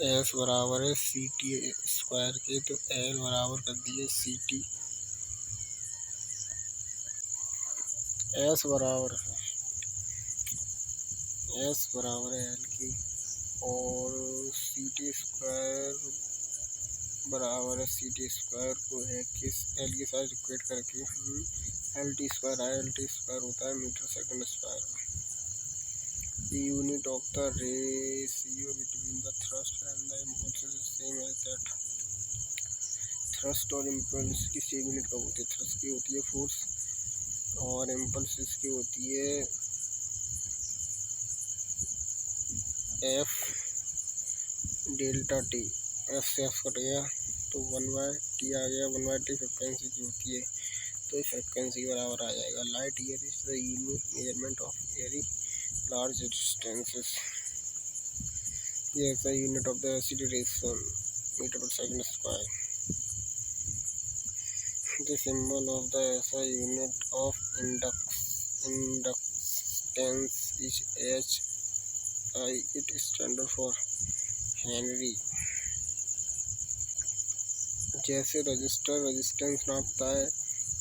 S बराबर है C T square के, तो एल बराबर कर दिए सी टी। एस बराबर है एल की, और सी टी स्क्वायर बराबर है सी टी स्क्वायर को है किस एल के साथ इक्वेट करके हम एल टी स्क्वायर आया। एल टी स्क्वायर होता है मीटर सेकंड स्क्वायर का। The unit of the ratio between the thrust and the impulse is same as that. Thrust और इम्पल्स की सेम यूनिट कब होती है? थ्रस्ट की होती है फोर्स, और इम्पल्स की होती है एफ डेल्टा टी। एफ से एफ कट गया तो 1/t आ गया, 1/t फ्रिक्वेंसी की होती है, तो फ्रिक्वेंसी के बराबर आ जाएगा। Light year is the unit measurement of very large distances. Yes, the unit of the acceleration meter per second square. The symbol of the SI unit of inductance is HI. It is standard for Henry. जैसे register resistance नापता है,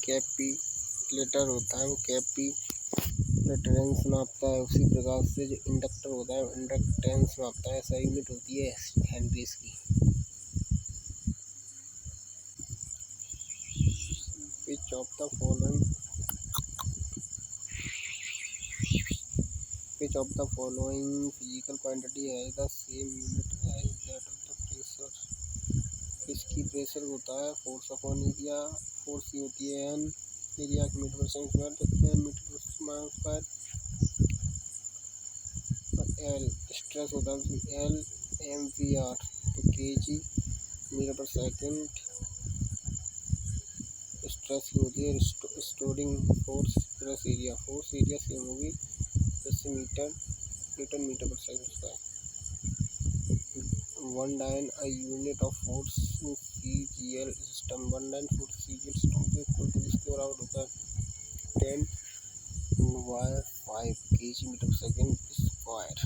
कैपिलेटर होता है वो कैपिलेटरेंस नापता है, उसी प्रकार से जो इंडक्टर होता है इंडक्टेंस नापता है। SI यूनिट होती है हेनरीज की। Which of the following physical quantity has the same unit as that of the pressure? किसकी प्रेशर होता है फोर्स अपॉन एरिया। फोर्स की होती है एन, एरिया की मीटर पर सेकंड स्क्वायर, तो एन मीटर पर स्क्वायर। एल स्ट्रेस होता है एल एम वी आर, तो के जी मीटर पर सेकंड स्ट्रेस की होती है। Storing force plus area, force area same होगी, जैसे Newton metre per second square. 1 dyne a unit of force in CGL system. 1 dyne force CGL system के equal to किसके बराबर होता है? 10/5 kg metre per second square.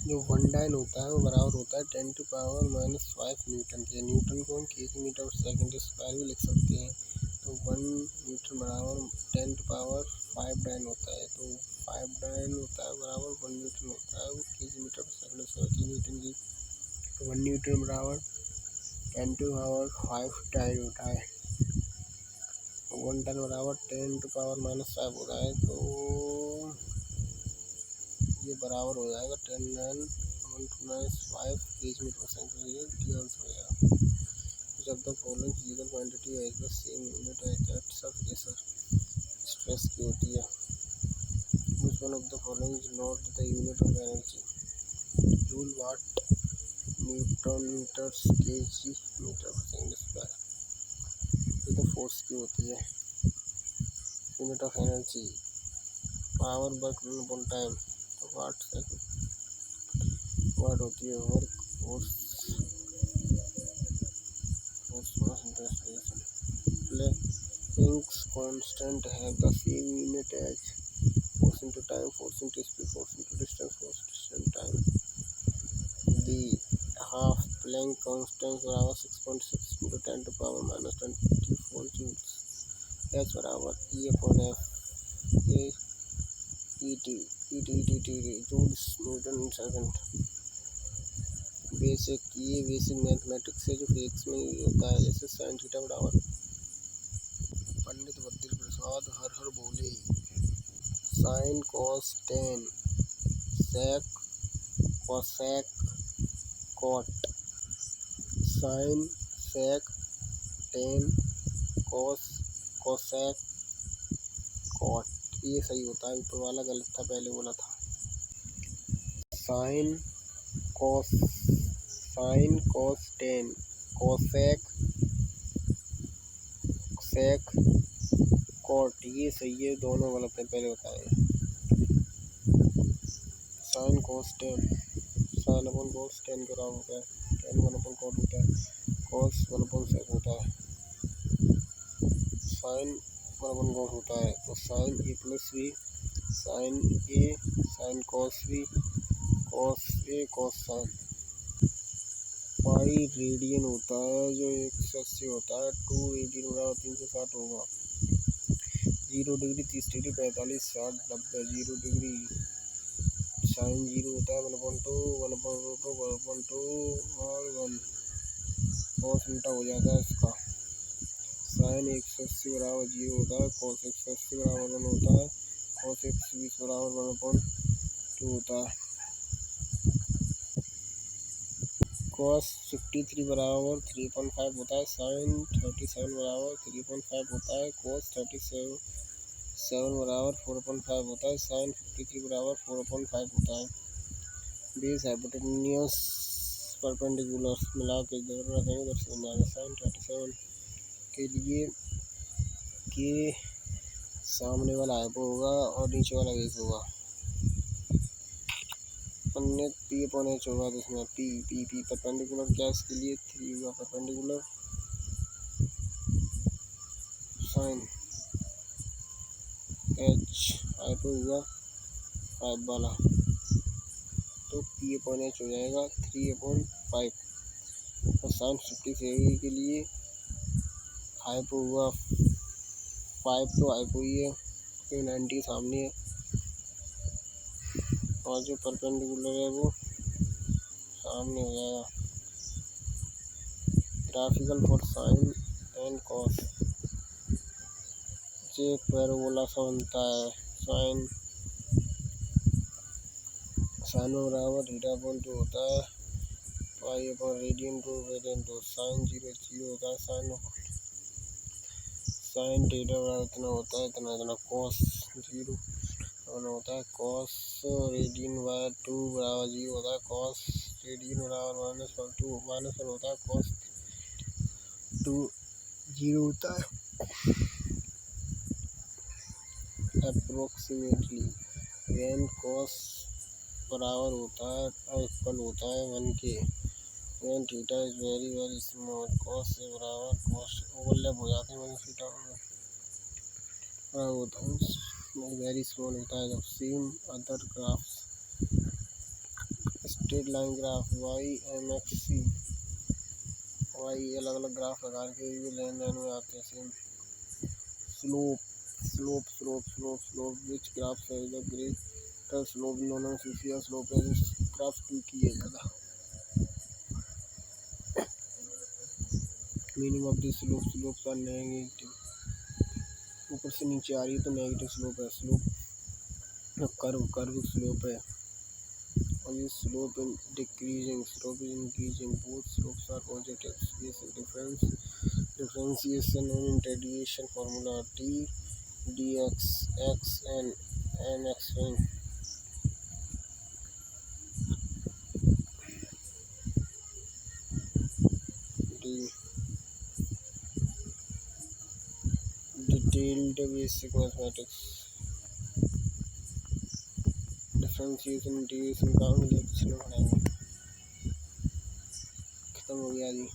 जो 1 dine होता है वो बराबर होता है 10⁻⁻5 न्यूटन के। न्यूटन को हम के मीटर पर सेकंड स्क्वायर भी लिख सकते हैं, तो 1 न्यूटन बराबर 10⁻5 डाइन होता है, तो 5 डाइन होता है बराबर 1 न्यूटन होता है, वो के metre per second square 3 Newton की, तो 1 न्यूटन बराबर 10⁻5 डाइन होता है। 1 डाइन बराबर 10⁻�5 होता है, तो ये बराबर हो जाएगा 10⁻5 kg मीटर पर सेकंड। ये आंसर हो जाएगा। जब द फॉलोइंग फिजिकल क्वांटिटी है द सेम यूनिट है दैट सब प्रेशर स्ट्रेस की होती है। Which one of the following is not the unit of energy? Joule, watt, newton metres, kg metre per second square. ये तो फोर्स की होती है। Unit of energy power work upon time, तो वाट होती है work force Planck's constant have the same unit as force into time, force into speed, force into distance, force distance time. The half Planck constant बराबर 6.6 into 10⁻⁻24 joules। H बराबर E/F joules Newton second. Basic mathematics से जो physics में होता है, जैसे sine theta बराबर। पंडित बद्री प्रसाद हर हर बोले। Sine cos tan sec cosec cot. Sine sec tan cos cosec cot, ये सही होता है, ऊपर वाला गलत था, पहले बोला था। Sine cos tan cosec sec cot, ये सही है, दोनों गलत है, पहले बताए। साइन कॉस टेन अपन कॉस टेन के बराबर होता है, टेन 1/cot होता है, कॉस 1/sec होता है, साइन 1/cos होता है, तो sine A + B sine A sine cos B cos A cos sine. Pi radian होता है जो 180 होता है। 2 रेडियन बराबर 360 होगा। 0 डिग्री 30 डिग्री 45 60 90। 0 डिग्री साइन 0 होता है 1/2 1/2 1/2 और 1 कॉस उल्टा हो जाता है इसका। साइन 180 बराबर 0 होता है। कॉस 180 बराबर 1 होता है। कॉस 120 बराबर 1/2 होता है। कॉस 53 बराबर 3.5 होता है। साइन 37 बराबर 3.5 होता है। कॉस 37 बराबर 4.5 होता है। साइन 53 बराबर 4.5 होता है। बेस हाइपोटेन्यूस परपेंडिकुलर मिला के जरूर रखेंगे उधर से बन जाएगा। साइन 37 के लिए के सामने वाला हाइपो होगा और नीचे वाला बेस होगा। अन्य पी अपॉन एच होगा तो इसमें पी पी पी परपेंडिकुलर क्या इसके लिए 3 होगा परपेंडिकुलर साइन एच हाइपो होगा 5 वाला तो पी अपॉन एच हो जाएगा 3/5 और साइन 53 के लिए हाइपो हुआ 5 तो हाइपो ही है क्योंकि 90 सामने है और जो परपेंडिकुलर है वो सामने हो जाएगा। Graphical for sine and cos जे पैराबोला सा बनता है। साइन में बराबर θ/2 होता है। पाई अपॉन रेडियन 2 साइन 0 होता है। साइन θ बराबर इतना होता है इतना कॉस 0 होता है। कॉस रेडियन बाय 2 बराबर 0 होता है। कॉस रेडियन बराबर -1 होता है। कॉस 2 0 होता है। अप्रोक्सीमेटली वेन कॉस बराबर होता है और इक्वल होता है 1 के when theta is very small cos से बराबर कॉस ओवरलैप हो जाते हैं थीटा बराबर होता है वेरी स्मॉल होता है। जब same other graphs straight line graph Y M X C Y अलग अलग ग्राफ प्रकार के भी लेन देन में आते हैं। सेम स्लोप विच ग्राफ है the greater slope non steeper slope है ग्राफ 2 की है ज़्यादा। मीनिंग ऑफ दिस स्लोप का नेगेटिव ऊपर से नीचे आ रही है तो नेगेटिव स्लोप है। स्लोप कर्व स्लोप है और ये slope in decreasing slope is increasing both slopes are positive. Basic differentiation and integration formula T dx x n x n d detailed basic mathematics differentiation integration का हम lecture पढ़ाएंगे। खत्म हो गया जी।